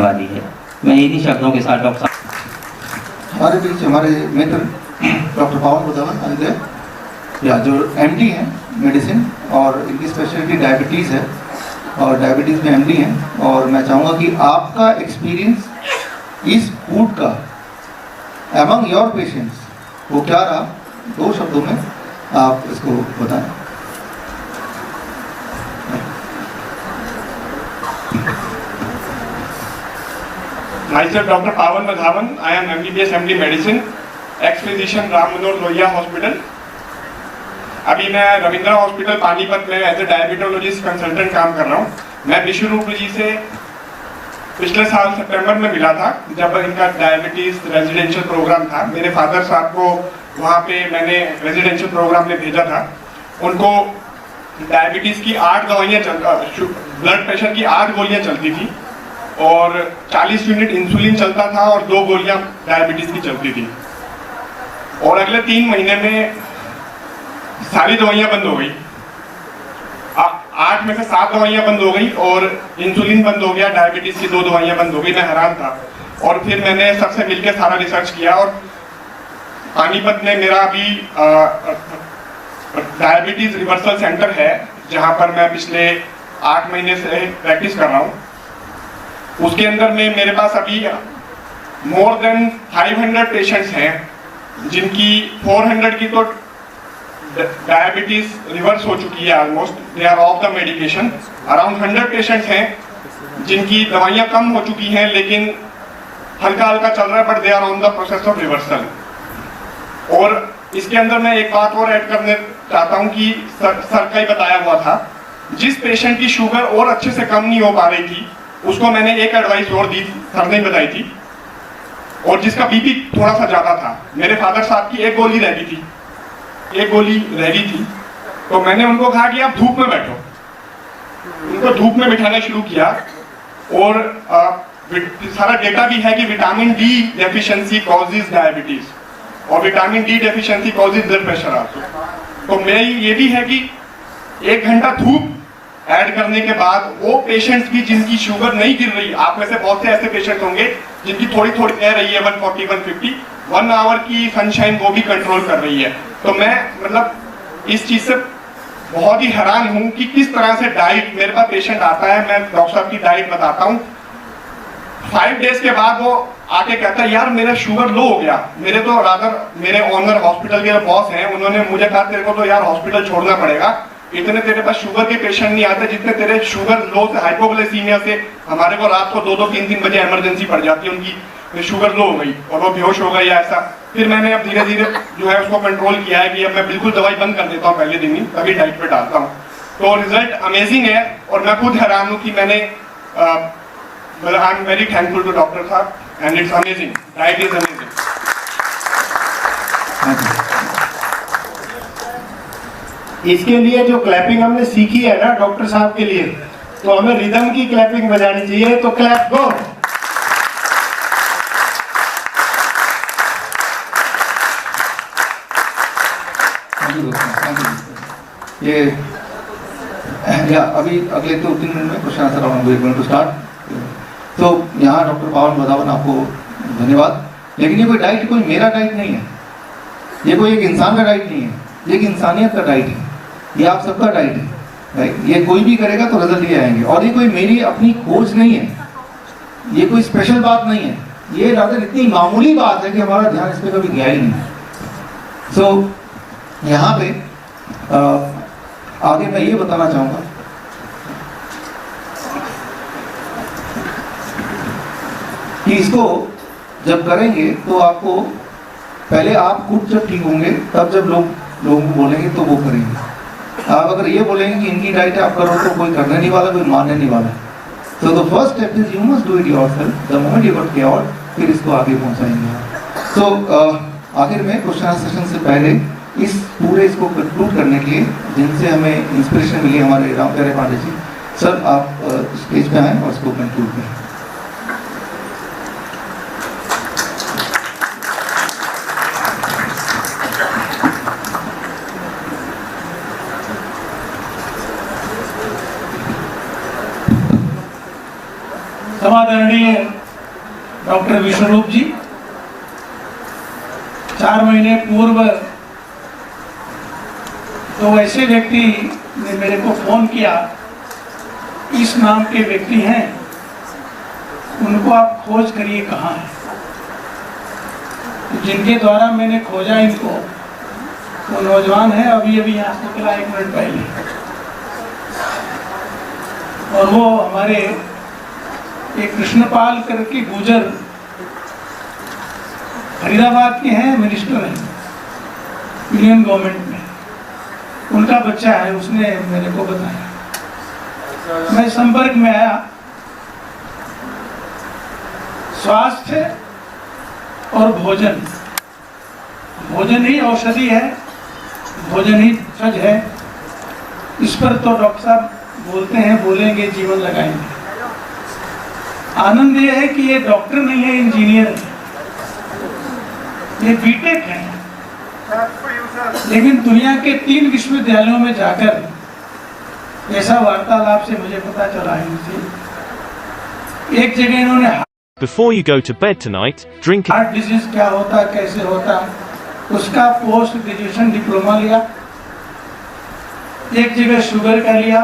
वाली है। मैं इन्हीं शब्दों के साथ डॉक्टर हमारे बीच हमारे मित्र डॉक्टर पावन बुधावन आए या जो एमडी हैं मेडिसिन, और इनकी स्पेशलिटी डायबिटीज़ है और डायबिटीज़ में एमडी हैं। और मैं चाहूँगा कि आपका एक्सपीरियंस इस फूड का एमंग योर पेशेंट्स वो क्या रहा, 2 शब्दों में आप इसको बताएं। Myself Dr. Pawan Madhavan. I am MBBS MD Medicine, ex-physician Ram Manohar Lohia hospital. अभी मैं रविंद्रा हॉस्पिटल पानीपत में एज ए डायबिटोलॉजिस्ट कंसल्टेंट काम कर रहा हूँ। मैं विश्वरूप जी से पिछले साल सितंबर में मिला था, जब इनका डायबिटीज रेजिडेंशियल प्रोग्राम था। मेरे फादर साहब को वहाँ पे मैंने रेजिडेंशियल प्रोग्राम में भेजा था। उनको डायबिटीज की 8 दवाइयाँ ब्लड प्रेशर की 8 गोलियाँ चलती थी और 40 यूनिट इंसुलिन चलता था और 2 गोलियां डायबिटीज की चलती थी। और अगले 3 महीने में सारी दवाइयां बंद हो गई। 8 में से 7 दवाइयां बंद हो गई और इंसुलिन बंद हो गया, डायबिटीज की 2 दवाइयां बंद हो गई। मैं हैरान था और फिर मैंने सबसे मिलकर सारा रिसर्च किया और पानीपत में मेरा अभी डायबिटीज रिवर्सल सेंटर है, जहां पर मैं पिछले 8 महीने से प्रैक्टिस कर रहा हूँ। उसके अंदर में मेरे पास अभी मोर देन 500 पेशेंट्स हैं, जिनकी 400 की तो डायबिटीज रिवर्स हो चुकी है almost, they are off the medication. Around 100 patients हैं जिनकी दवाइयां कम हो चुकी हैं लेकिन हल्का हल्का चल रहा है, but they are on the process of reversal. और इसके अंदर मैं एक बात और ऐड करने चाहता हूं कि सर का ही बताया हुआ था, जिस पेशेंट की शुगर और अच्छे से कम नहीं हो पा रही थी उसको मैंने एक एडवाइस और दी, सर ने बताई थी। और जिसका बीपी थोड़ा सा ज्यादा था, मेरे फादर साहब की 1 गोली रह गई थी, 1 गोली रह गई थी, तो मैंने उनको कहा कि आप धूप में बैठो। उनको धूप में बिठाना शुरू किया और सारा डेटा भी है कि vitamin D deficiency causes diabetes और vitamin D deficiency causes blood pressure also. तो मैं ये भी है कि 1 घंटा धूप ऐड करने के बाद वो पेशेंट्स भी जिनकी शुगर नहीं गिर रही, आप में से बहुत से ऐसे पेशेंट होंगे जिनकी थोड़ी थोड़ी कह रही है 140 150, 1 आवर की सनशाइन वो भी कंट्रोल कर रही है। तो मैं मतलब इस चीज से बहुत ही हैरान हूं कि किस तरह से डाइट, मेरे पास पेशेंट आता है, मैं डॉक्टर साहब की डाइट बताता हूँ, 5 डेज के बाद वो आके कहता है यार मेरा शुगर लो हो गया। मेरे तो रादर मेरे ऑनर हॉस्पिटल के बॉस हैं, उन्होंने मुझे कहा तेरे को तो यार हॉस्पिटल छोड़ना पड़ेगा, इतने तेरे पास शुगर के पेशेंट नहीं आते जितने तेरे शुगर लो से, हाइपोग्लाइसीमिया से हमारे को रात को 2-2 3-3 बजे इमरजेंसी पड़ जाती है, उनकी शुगर लो हो गई और वो बेहोश हो गई या ऐसा। फिर मैंने अब धीरे धीरे जो है उसको कंट्रोल किया है कि अब मैं बिल्कुल दवाई बंद कर देता हूँ पहले दिन ही, तभी डाइट पे डालता हूँ। तो रिजल्ट अमेजिंग है और मैं खुद हैरान हूँ कि मैंने मतलब I am very thankful to doctor साहब and it's amazing, diet is amazing. इसके लिए जो क्लैपिंग हमने सीखी है ना डॉक्टर साहब के लिए, तो हमें रिदम की क्लैपिंग बजानी चाहिए। तो क्लैप गो। ये अभी अगले 2-3 मिनट में question answer round we going to start. तो यहाँ डॉक्टर पावन बदावन आपको धन्यवाद। लेकिन ये कोई डाइट कोई मेरा डाइट नहीं है, ये कोई एक इंसान का डाइट नहीं है, ये एक इंसानियत का डाइट है, ये आप सबका डाइट है, राइट। ये कोई भी करेगा तो रिजल्ट ये आएंगे। और ये कोई मेरी अपनी खोज नहीं है, ये कोई स्पेशल बात नहीं है, ये रादर इतनी मामूली बात है कि हमारा ध्यान इस पर कभी गया ही नहीं। सो यहाँ पे आगे मैं ये बताना चाहूँगा कि इसको जब करेंगे तो आपको पहले आप खुद जब ठीक होंगे तब जब लोगों को बोलेंगे तो वो करेंगे। आप अगर ये बोलेंगे कि इनकी डाइट आप करो तो कोई करने नहीं वाला, कोई मानने नहीं वाला। तो the first step is you must do it yourself. The moment you got cured फिर इसको आगे पहुंचाएंगे। तो आखिर में क्वेश्चन सेशन से पहले इस पूरे इसको कंक्लूड करने के लिए जिनसे हमें इंस्पिरेशन मिली, हमारे राम प्यारे पांडे जी, सर आप स्टेज पे आए और इसको कंक्लूड करें। समादरणीय डॉक्टर विश्वरूप जी, 4 महीने पूर्व तो ऐसे व्यक्ति ने मेरे को फोन किया, इस नाम के व्यक्ति हैं, उनको आप खोज करिए कहाँ है। तो जिनके द्वारा मैंने खोजा इनको, वो नौजवान है, अभी अभी यहाँ से निकला 1 मिनट पहले, और वो हमारे एक कृष्णपाल करके गुजर फरीदाबाद के हैं, मिनिस्टर हैं यूनियन गवर्नमेंट में, उनका बच्चा है। उसने मेरे को बताया, मैं संपर्क में आया। स्वास्थ्य और भोजन, भोजन ही औषधि है, भोजन ही सच है। इस पर तो डॉक्टर साहब बोलते हैं, बोलेंगे, जीवन लगाएंगे। आनंद यह है कि ये डॉक्टर नहीं है, इंजीनियर है, ये बीटेक है, लेकिन दुनिया के 3 विश्वविद्यालयों में जाकर ऐसा वार्तालाप से मुझे पता चला है इनसे। एक जगह इन्होंने Before you go to bed tonight, drink heart disease क्या होता, कैसे होता, उसका पोस्ट ग्रेजुएशन डिप्लोमा लिया, एक जगह शुगर का लिया,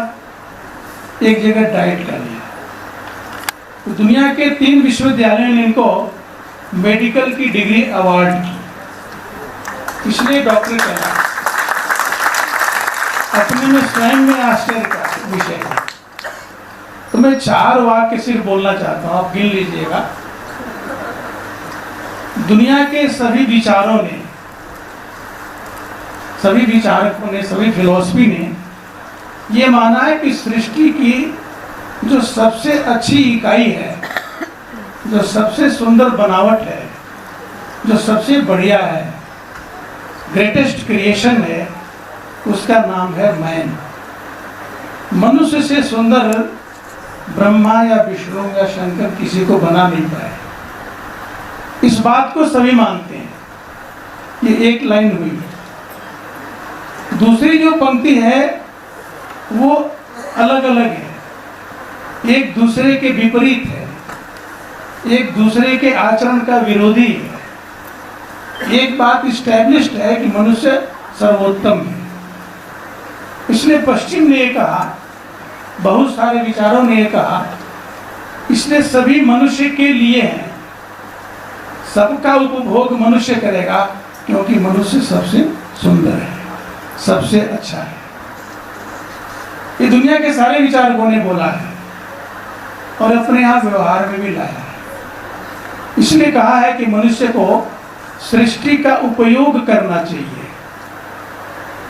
एक जगह डाइट का लिया। तो दुनिया के 3 विश्वविद्यालयों ने इनको मेडिकल की डिग्री अवार्ड की, इसलिए डॉक्टर कहना अपने में स्वयं में आश्चर्य का विषय है। तो मैं 4 वाक्य सिर्फ बोलना चाहता हूं, आप गिन लीजिएगा। दुनिया के सभी विचारों ने, सभी विचारकों ने, सभी फिलोसफी ने ये माना है कि सृष्टि की जो सबसे अच्छी इकाई है, जो सबसे सुंदर बनावट है, जो सबसे बढ़िया है, ग्रेटेस्ट क्रिएशन है, उसका नाम है मैन। मनुष्य से सुंदर ब्रह्मा या विष्णु या शंकर किसी को बना नहीं पाए। इस बात को सभी मानते हैं। ये एक लाइन हुई। दूसरी जो पंक्ति है वो अलग अलग है, एक दूसरे के विपरीत है, एक दूसरे के आचरण का विरोधी है। एक बात इस्टेब्लिश्ड है कि मनुष्य सर्वोत्तम है। इसलिए पश्चिम ने कहा, बहुत सारे विचारों ने कहा, इसलिए सभी मनुष्य के लिए हैं, सबका उपभोग मनुष्य करेगा, क्योंकि मनुष्य सबसे सुंदर है, सबसे अच्छा है। ये दुनिया के सारे विचारकों ने बोला है और अपने यहाँ व्यवहार में भी लाया है। इसलिए कहा है कि मनुष्य को सृष्टि का उपयोग करना चाहिए,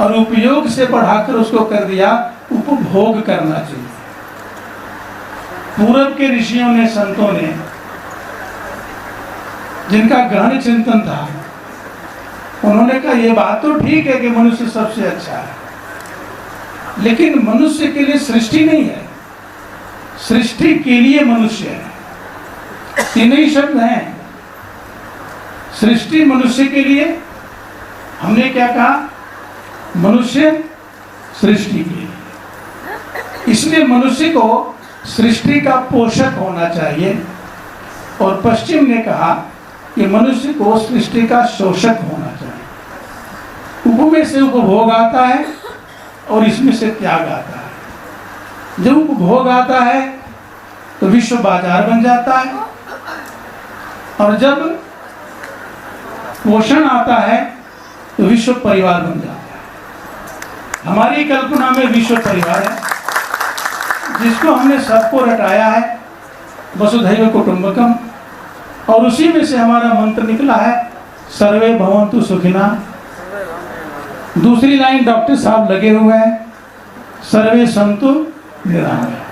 और उपयोग से बढ़ाकर उसको कर दिया उपभोग करना चाहिए। पूर्व के ऋषियों ने, संतों ने, जिनका गहन चिंतन था, उन्होंने कहा ये बात तो ठीक है कि मनुष्य सबसे अच्छा है, लेकिन मनुष्य के लिए सृष्टि नहीं है, सृष्टि के लिए मनुष्य है। 3 ही शब्द हैं, सृष्टि मनुष्य के लिए, हमने क्या कहा, मनुष्य सृष्टि के लिए। इसलिए मनुष्य को सृष्टि का पोषक होना चाहिए, और पश्चिम ने कहा कि मनुष्य को सृष्टि का शोषक होना चाहिए। उपमेय से उपभोग आता है और इसमें से त्याग आता है। जब उपभोग आता है तो विश्व बाजार बन जाता है, और जब पोषण आता है तो विश्व परिवार बन जाता है। हमारी कल्पना में विश्व परिवार है, जिसको हमने सबको रटाया है, वसुधैव कुटुंबकम, और उसी में से हमारा मंत्र निकला है, सर्वे भवन्तु सुखिना। दूसरी लाइन डॉक्टर साहब लगे हुए हैं, सर्वे संतु निरामया।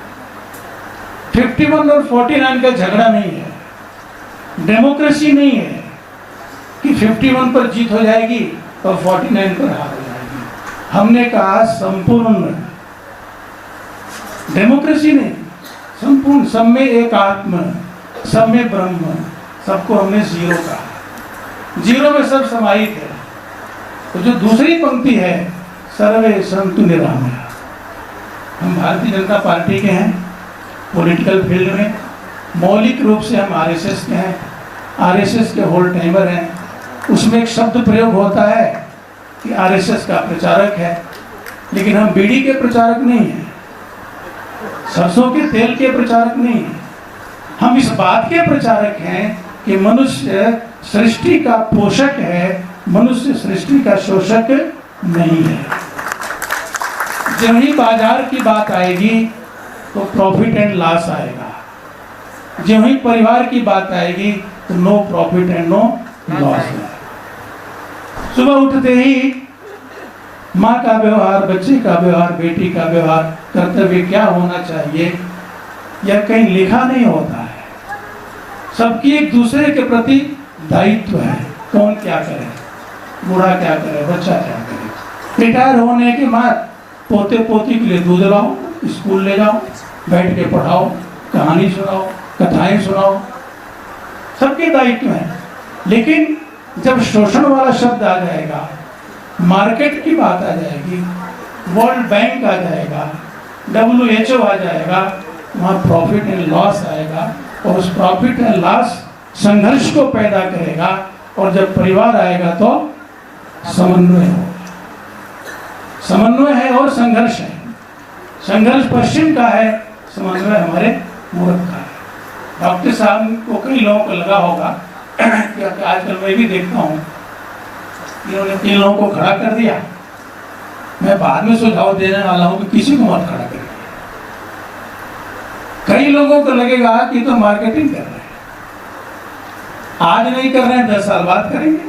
51 और 49 का झगड़ा नहीं है, डेमोक्रेसी नहीं है कि 51 पर जीत हो जाएगी और 49 पर हार हो जाएगी। हमने कहा संपूर्ण डेमोक्रेसी नहीं, संपूर्ण, सब में एक आत्मा, सब में ब्रह्म, सबको हमने जीरो कहा। जीरो में सब समाहित है। तो जो दूसरी पंक्ति है, सर्वे संतु निरामया, हम भारतीय जनता पार्टी के हैं, पॉलिटिकल फील्ड में मौलिक रूप से हम आरएसएस के हैं, आरएसएस के होल टाइमर हैं। उसमें एक शब्द प्रयोग होता है कि आरएसएस का प्रचारक है, लेकिन हम बीड़ी के प्रचारक नहीं हैं, सरसों के तेल के प्रचारक नहीं हैं। हम इस बात के प्रचारक हैं कि मनुष्य सृष्टि का पोषक है, मनुष्य सृष्टि का शोषक नहीं है। जब ही बाजार की बात आएगी तो प्रॉफिट एंड लॉस आएगा, जब ही परिवार की बात आएगी तो no profit and no loss. सुबह उठते ही माँ का व्यवहार, बच्चे का व्यवहार, बेटी का व्यवहार, कर्तव्य क्या होना चाहिए यह कहीं लिखा नहीं होता है। सबकी एक दूसरे के प्रति दायित्व है, कौन क्या करे, बूढ़ा क्या करे, बच्चा क्या करे। रिटायर होने के बाद पोते पोती के लिए दूध लाओ, स्कूल ले जाओ, बैठ के पढ़ाओ, कहानी सुनाओ, कथाएं सुनाओ, सबके दायित्व है। लेकिन जब शोषण वाला शब्द आ जाएगा, मार्केट की बात आ जाएगी, वर्ल्ड बैंक आ जाएगा, WHO आ जाएगा, वहाँ प्रॉफिट एंड लॉस आएगा और उस प्रॉफिट एंड लॉस संघर्ष को पैदा करेगा। और जब परिवार आएगा तो समन्वय होगा। समन्वय है और संघर्ष है। संघर्ष पश्चिम का है, समन्वय हमारे पूरब का है। डॉक्टर साहब को कई लोगों को लगा होगा कि आजकल मैं भी देखता हूँ, इन्होंने 3 लोगों को खड़ा कर दिया। मैं बाद में सुझाव देने वाला हूँ कि किसी को मत खड़ा करिए। कई लोगों को लगेगा कि तो मार्केटिंग कर रहे हैं, आज नहीं कर रहे हैं 10 साल बाद करेंगे।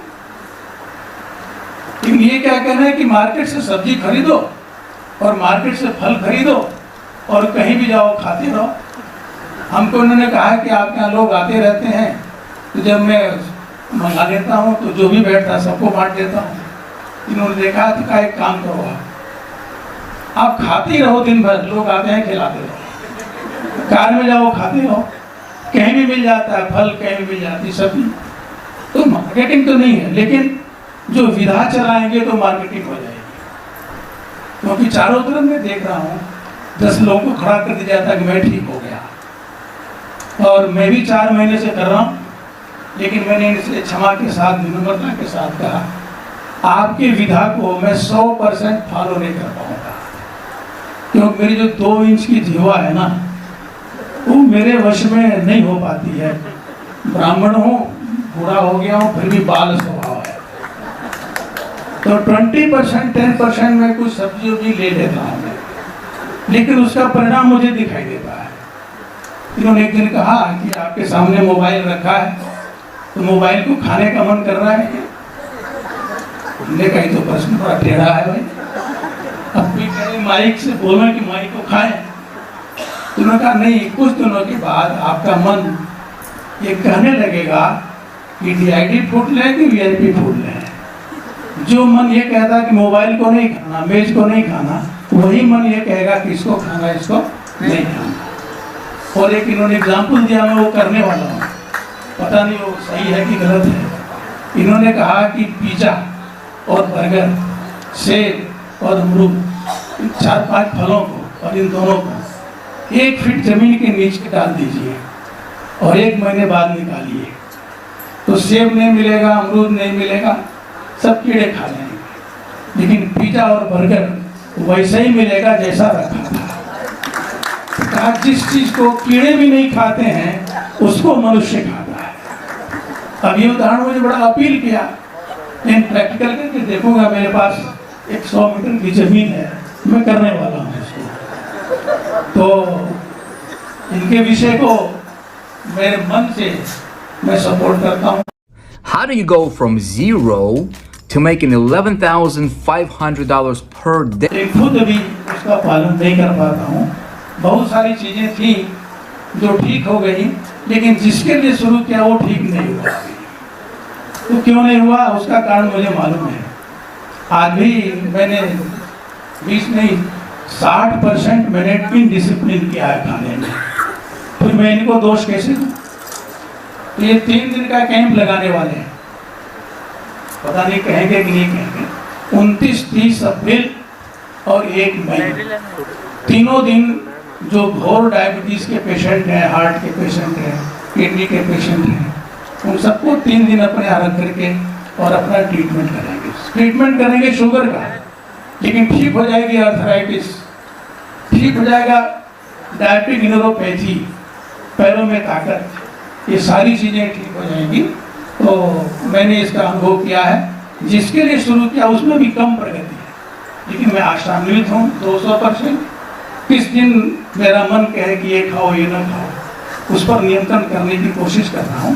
लेकिन ये क्या कहना है कि मार्केट से सब्जी खरीदो और मार्केट से फल खरीदो और कहीं भी जाओ खाते रहो। हमको उन्होंने कहा कि आपके यहाँ लोग आते रहते हैं, तो जब मैं मंगा लेता हूँ तो जो भी बैठता है सबको बांट देता हूँ। इन्होंने देखा तो कहा एक काम करो, आप खाते ही रहो दिन भर, लोग आते हैं खिलाते रहो, कार में जाओ खाते रहो, कहीं भी मिल जाता है फल, कहीं भी मिल जाती सब्जी। तो मार्केटिंग तो नहीं है, लेकिन जो विधा चलाएंगे तो मार्केटिंग हो जाएगी। क्योंकि चारों तरफ मैं देख रहा हूँ 10 लोगों को खड़ा कर दिया जाता कि मैं ठीक हो गया, और मैं भी 4 महीने से कर रहा हूँ। लेकिन मैंने इनसे क्षमा के साथ, विनम्रता के साथ कहा, आपके विधा को मैं 100% फॉलो नहीं कर पाऊंगा, क्योंकि मेरी जो 2 इंच की जीवा है ना, वो मेरे वश में नहीं हो पाती है। ब्राह्मण हूँ, बूढ़ा हो गया हूँ, फिर भी बाल स्वभाव है। तो 20% 10% में कुछ सब्जी उब्जी ले लेता हूँ, लेकिन उसका परिणाम मुझे दिखाई देता है। इन्होंने एक दिन कहा कि आपके सामने मोबाइल रखा है, तो मोबाइल को खाने का मन कर रहा है क्या? हमने कही तो प्रश्न बड़ा टेढ़ा है भाई। अब कोई कहे माइक से बोलो कि माइक को खाएं, तो उन्होंने कहा नहीं, कुछ दिनों के बाद आपका मन ये कहने लगेगा कि DID फूड लें कि VIP फूड लें। जो मन ये कहता कि मोबाइल को नहीं खाना, मेज को नहीं खाना, वही मन ये कहेगा कि इसको खाना, इसको नहीं खाना। और एक इन्होंने एग्जाम्पल दिया, मैं वो करने वाला हूँ, पता नहीं वो सही है कि गलत है। इन्होंने कहा कि पिज़्ज़ा और बर्गर, सेब और अमरूद, इन 4-5 फलों को और इन दोनों को 1 फीट जमीन के नीचे डाल दीजिए और 1 महीने बाद निकालिए, तो सेब नहीं मिलेगा, अमरूद नहीं मिलेगा, सब कीड़े खा लेंगे। लेकिन पिज़्ज़ा और बर्गर वैसा ही मिलेगा जैसा रखा था। कहा जिस चीज को कीड़े भी नहीं खाते हैं उसको मनुष्य खाता है। अब ये उदाहरण मुझे बड़ा अपील किया, लेकिन प्रैक्टिकल करके देखूंगा। मेरे पास एक 100 मीटर की जमीन है, मैं करने वाला हूँ इसको। तो इनके विषय को मेरे मन से मैं सपोर्ट करता हूँ। How do you go from zero to making $11,500 per day? खुद भी उसका पालन नहीं कर पाता हूँ। बहुत सारी चीजें थी जो ठीक हो गई, लेकिन जिसके लिए शुरू किया वो ठीक नहीं हुआ। तो क्यों नहीं हुआ उसका कारण मुझे मालूम है। आज भी मैंने 20 नहीं 60% मैंने इनडिसिप्लिन किया है खाने में, फिर मैं इनको दोष कैसे दूं? तो ये 3 दिन का कैंप लगाने वाले हैं, पता नहीं कहेंगे कि नहीं कहेंगे। 29, 30 अप्रैल और 1 मई, तीनों दिन जो घोर डायबिटीज़ के पेशेंट हैं, हार्ट के पेशेंट हैं, किडनी के पेशेंट हैं, उन सबको 3 दिन अपने यहाँ रख करके और अपना ट्रीटमेंट करेंगे। ट्रीटमेंट करेंगे शुगर का, लेकिन ठीक हो जाएगी आर्थराइटिस, ठीक हो जाएगा डायबिटिक न्यूरोपैथी, पैरों में ताकत, ये सारी चीज़ें ठीक हो जाएंगी। तो मैंने इसका अनुभव किया है, जिसके लिए शुरू किया उसमें भी कम प्रगति है, लेकिन मैं आशान्वित हूँ 200%। किस दिन मेरा मन कहे कि ये खाओ ये ना खाओ, उस पर नियंत्रण करने की कोशिश कर रहा हूँ।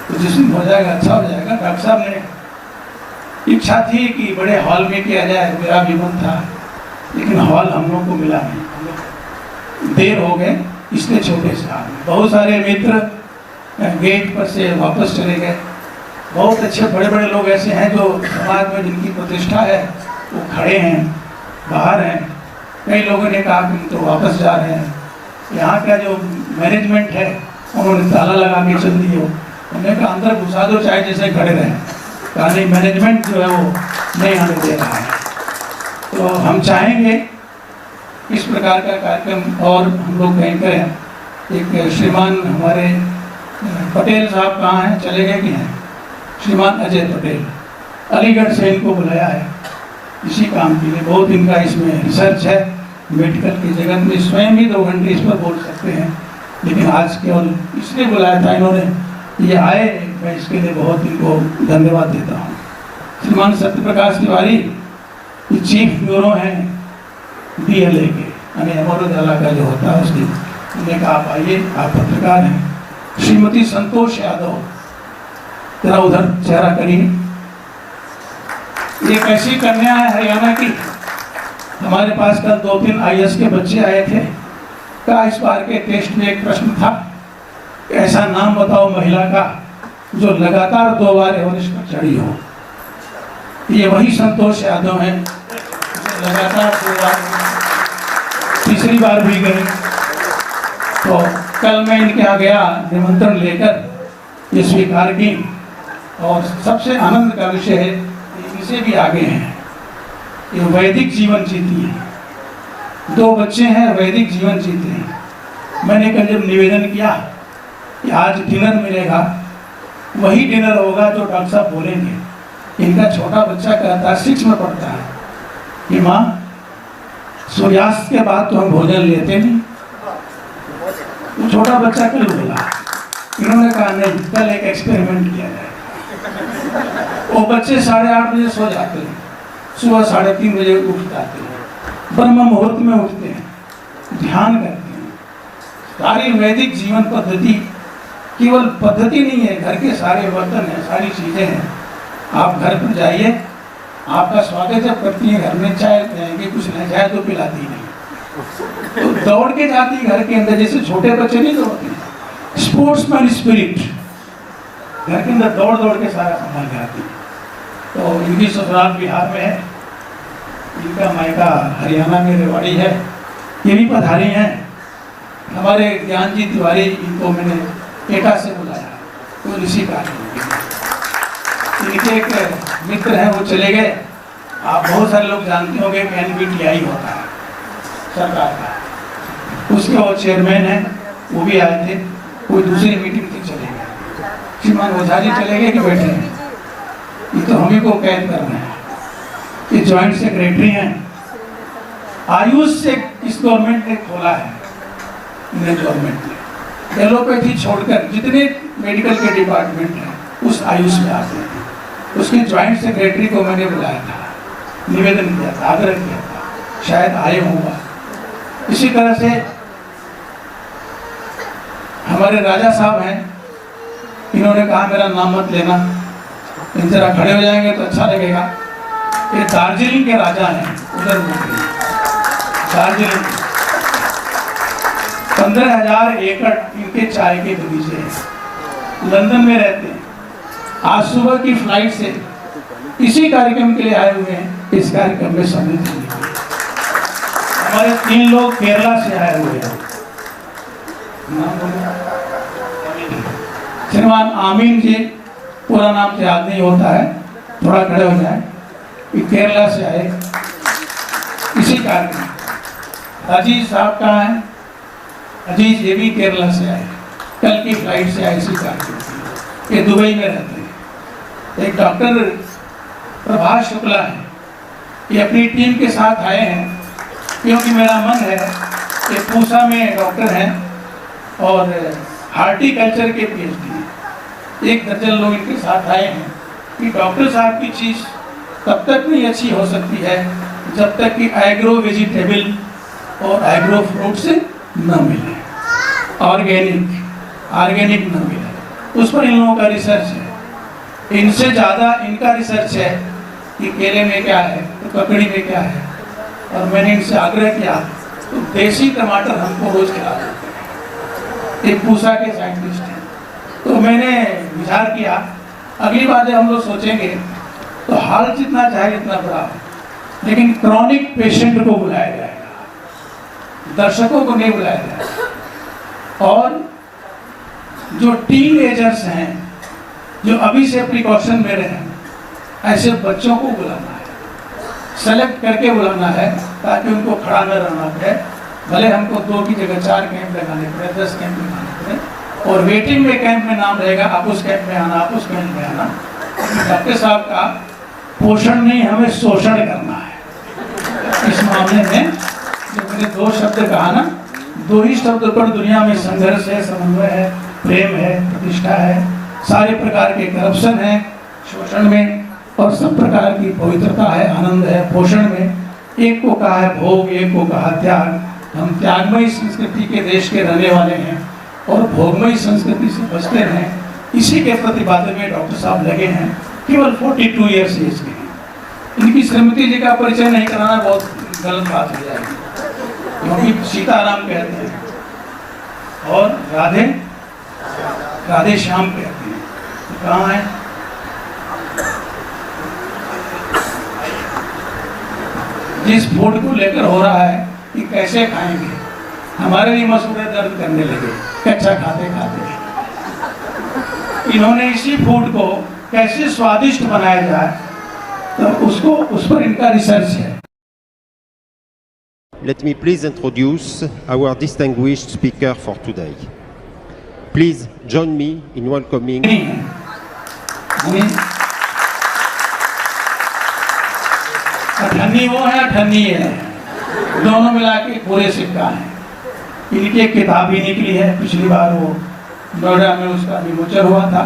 तो जिस दिन हो जाएगा अच्छा हो जाएगा। डॉक्टर साहब ने इच्छा थी कि बड़े हॉल में किया जाए, मेरा भी मन था, लेकिन हॉल हम लोग को मिला नहीं, देर हो गए, इसलिए छोटे से हाल में। बहुत सारे मित्र गेट पर से वापस चले गए। बहुत अच्छे बड़े बड़े लोग ऐसे हैं जो समाज में जिनकी प्रतिष्ठा है, वो खड़े हैं, बाहर हैं। कई लोगों ने कहा कि तो वापस जा रहे हैं। यहाँ का जो मैनेजमेंट है उन्होंने ताला लगा के चल दिए हो। उन्होंने कहा अंदर घुसा दो, चाहे जैसे खड़े रहें। कहा नहीं, मैनेजमेंट जो है वो नहीं आने दे रहा है। तो हम चाहेंगे इस प्रकार का कार्यक्रम और हम लोग कहीं करें। एक श्रीमान हमारे पटेल साहब कहाँ हैं, चले गए कि हैं? श्रीमान अजय पटेल, अलीगढ़ से इनको बुलाया है इसी काम के लिए। बहुत इनका इसमें रिसर्च है मेडिकल की जगत में, स्वयं भी 2 घंटे इस पर बोल सकते हैं, लेकिन आज केवल इसलिए बुलाया था इन्होंने, ये आए, मैं इसके लिए बहुत इनको धन्यवाद देता हूँ। श्रीमान सत्यप्रकाश तिवारी चीफ ब्यूरो हैं DLA के, यानी अमर उजाला का जो होता है उसकी। उन्होंने कहा आप आइए, आप पत्रकार हैं। श्रीमती संतोष यादव, जरा उधर चेहरा करिए। एक ऐसी कन्या है हरियाणा की, हमारे पास कल 2-3 IAS के बच्चे आए थे। का इस बार के टेस्ट में एक प्रश्न था, ऐसा नाम बताओ महिला का जो लगातार 2 बार एवरेस्ट पर चढ़ी हो। ये वही संतोष यादव हैं जो लगातार 2 बार, तीसरी बार भी गए। तो कल मैं इनके यहाँ गया निमंत्रण लेकर, ये स्वीकार की, और सबसे आनंद का विषय है इनसे भी आगे हैं, ये वैदिक जीवन जीती हैं। 2 बच्चे हैं, वैदिक जीवन जीते हैं। मैंने कल जब निवेदन किया कि आज डिनर मिलेगा, वही डिनर होगा जो डॉक्टर साहब बोलेंगे। इनका छोटा बच्चा कहता है, 6 में पढ़ता है, कि माँ सूर्यास्त के बाद तो हम भोजन लेते नहीं। वो छोटा बच्चा कल बोला। इन्होंने कहा नहीं, कल एक एक्सपेरिमेंट किया जाए। वो बच्चे 8:30 बजे सो जाते हैं, सुबह 3:30 बजे उठ जाते हैं, ब्रह्म मुहूर्त में उठते हैं, ध्यान करते हैं। सारी वैदिक जीवन पद्धति केवल पद्धति नहीं है, घर के सारे बर्तन हैं, सारी चीज़ें हैं। आप घर पर जाइए, आपका स्वागत जब करती है घर में, चाय पिलाएंगे, कुछ नहीं चाहे तो पिलाती नहीं, तो दौड़ के जाती घर के अंदर, जैसे छोटे बच्चे नहीं दौड़ते। स्पोर्ट्समैन स्पिरिट, घर के अंदर दौड़ दौड़ के सारा संभाल के आती है। तो इनकी ससुराल बिहार में है, इनका मायका हरियाणा में रेवाड़ी है, ये भी पधारी हैं। हमारे ज्ञान जी तिवारी, इनको मैंने एटा से बुलाया, तो इसी कार्य इनके एक मित्र हैं, वो चले गए। आप बहुत सारे लोग जानते होंगे कि NBTI होता है सरकार का, उसके वो चेयरमैन हैं, वो भी आए थे। कोई दूसरी मीटिंग तक चले गए। श्रीमान ओझा जी चले गए कि बैठे हैं? ये तो हम ही को कैद कर रहे हैं। ये ज्वाइंट सेक्रेटरी हैं। आयुष से इस गवर्नमेंट ने खोला है, इंडियन गवर्नमेंट ने। एलोपैथी छोड़कर जितने मेडिकल के डिपार्टमेंट हैं उस आयुष में आते हैं। उसके ज्वाइंट सेक्रेटरी को मैंने बुलाया था, निवेदन किया था, आग्रह किया था, शायद आए होगा। इसी तरह से हमारे राजा साहब हैं, इन्होंने कहा मेरा नाम मत लेना, इन जरा खड़े हो जाएंगे तो अच्छा लगेगा। ये दार्जिलिंग के राजा हैं, उधर दार्जिलिंग 15,000 एकड़ इनके चाय के बगीचे हैं, लंदन में रहते हैं। आज सुबह की फ्लाइट से इसी कार्यक्रम के लिए आए हुए हैं, इस कार्यक्रम में सम्मिलित होने के लिए। हमारे 3 लोग केरला से आए हुए हैं। श्रीमान आमीन जी, पूरा नाम से याद नहीं होता है, थोड़ा खड़े हो जाए। केरला से आए इसी कार्यक्रम। अजीज साहब कहाँ हैं? अजीज ये भी केरला से आए, कल की फ्लाइट से IC कार्ड, ये दुबई में रहते हैं। एक डॉक्टर प्रभाष शुक्ला है, ये अपनी टीम के साथ आए हैं क्योंकि मेरा मन है कि पूसा में डॉक्टर हैं और हार्टिकल्चर के PhD, 1 दर्जन लोग इनके साथ आए हैं कि डॉक्टर साहब की चीज़ तब तक नहीं अच्छी हो सकती है जब तक कि एग्रो वेजिटेबल और एग्रो फ्रूट से न मिले, ऑर्गेनिक न मिले। उस पर इन लोगों का रिसर्च है, इनसे ज़्यादा इनका रिसर्च है कि केले में क्या है तो ककड़ी में क्या है। और मैंने इनसे आग्रह किया तो देसी टमाटर हमको रोज खिला देते हैं, एक पूसा के साइंटिस्ट हैं। तो मैंने विचार किया अगली बार जब हम लोग सोचेंगे तो हाल जितना चाहे जितना बड़ा हो, लेकिन क्रॉनिक पेशेंट को बुलाया जाएगा, दर्शकों को नहीं बुलाया जाएगा। और जो टीनएजर्स हैं जो अभी से प्रिकॉशन में रहे हैं, ऐसे बच्चों को बुलाना है, सेलेक्ट करके बुलाना है ताकि उनको खड़ा न रहना पड़े। भले हमको 2 की जगह 4 कैंप लगाने पड़े, 10 कैंप लगाने पड़े, और वेटिंग में कैंप में नाम रहेगा, आप उस कैंप में आना, आप उस कैंप में आना। डॉक्टर साहब का पोषण नहीं, हमें शोषण करना है। इस मामले में जो मैंने 2 शब्द कहा ना, 2 ही शब्द पर दुनिया में संघर्ष है, समन्वय है, प्रेम है, प्रतिष्ठा है, सारे प्रकार के करप्शन है शोषण में, और सब प्रकार की पवित्रता है, आनंद है पोषण में। एक को कहा है भोग, एक को कहा त्याग। हम त्यागमयी संस्कृति के देश के रहने वाले हैं और भोगमयी संस्कृति से बचते रहें, इसी के प्रतिपादन में डॉक्टर साहब लगे हैं। केवल 42 ईयर्स एज के हैं। इनकी श्रीमती जी का परिचय नहीं कराना बहुत गलत बात हो जाएगी, क्योंकि सीताराम कहते हैं और राधे श्याम कहते हैं। तो कहाँ है? जिस फूड को लेकर हो रहा है कि कैसे खाएंगे, हमारे लिए मसूड़े दर्द करने लगे कच्चा खाते खाते। इन्होंने इसी फूड को कैसे स्वादिष्ट बनाया जाए तो उस पर इनका रिसर्च है। Let me please introduce our distinguished speaker for today. Please join me in welcoming. अठन्नी वो है, अठन्नी है, दोनों मिला के पूरे सिक्का है। इनकी एक किताब भी निकली है, पिछली बार वो नोएडा में उसका विमोचन हुआ था।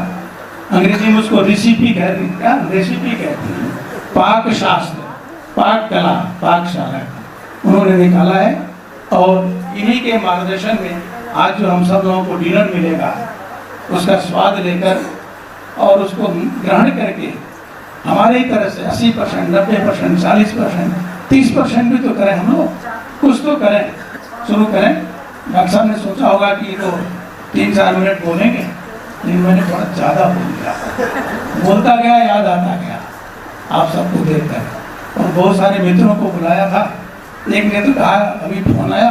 अंग्रेजी में उसको रेसिपी कहते हैं, पाक शास्त्र, पाक कला, पाकशाला उन्होंने निकाला है। और इन्हीं के मार्गदर्शन में आज जो हम सब लोगों को डिनर मिलेगा, उसका स्वाद लेकर और उसको ग्रहण करके हमारे ही तरह से 80%, 90%, 40%, 30% भी तो करें हम लोग, कुछ तो करें, शुरू करें। डॉक्टर साहब ने सोचा होगा कि तो 3-4 मिनट बोलेंगे, लेकिन मैंने थोड़ा ज़्यादा बोल दिया, बोलता गया, याद आता गया आप सबको देखकर। और बहुत सारे मित्रों को बुलाया था, एक ने तो कहा अभी फोन आया,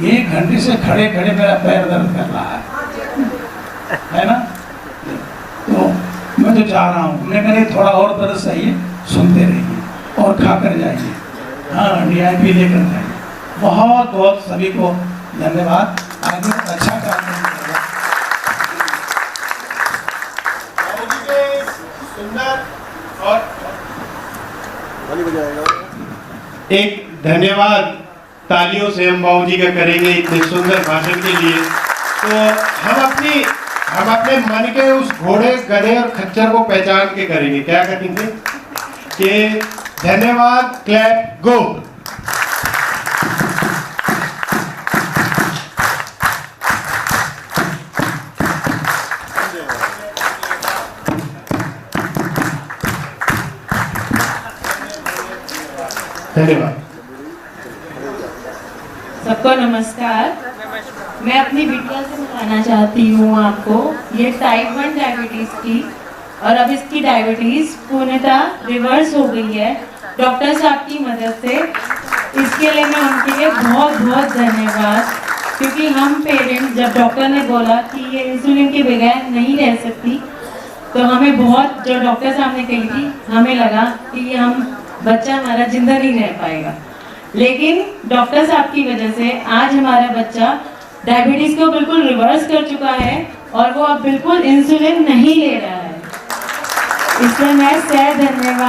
1 घंटे से खड़े खड़े मेरा पैर दर्द कर रहा है ना। तो मैं तो जा रहा हूँ, मैंने कहा थोड़ा और दर्द सही है, सुनते रहिए और खा कर जाइए, हाँ DIP लेकर जाइए। बहुत बहुत सभी को धन्यवाद, आगे अच्छा काम करेगा। सुंदर और एक धन्यवाद तालियों से हम बाबू जी का करेंगे इतने सुंदर भाषण के लिए। तो हम अपने मन के उस घोड़े, गधे और खच्चर को पहचान के करेंगे। क्या करेंगे कि धन्यवाद, क्लैप, गो। धन्यवाद। सबको नमस्कार। मैं अपनी बिटिया से बताना चाहती हूँ आपको, ये टाइप 1 डायबिटीज़ थी और अब इसकी डायबिटीज़ पूर्णतः रिवर्स हो गई है डॉक्टर साहब की मदद से। इसके लिए मैं उनके लिए बहुत बहुत धन्यवाद, क्योंकि हम पेरेंट्स, जब डॉक्टर ने बोला कि ये इंसुलिन के बगैर नहीं रह सकती, तो हमें बहुत, जो डॉक्टर साहब ने कही थी, हमें लगा कि ये बच्चा हमारा जिंदा नहीं रह पाएगा। लेकिन डॉक्टर साहब की वजह से आज हमारा बच्चा डायबिटीज को बिल्कुल रिवर्स कर चुका है और वो अब बिल्कुल इंसुलिन नहीं ले रहा है। इसमें मैं सह धन्यवाद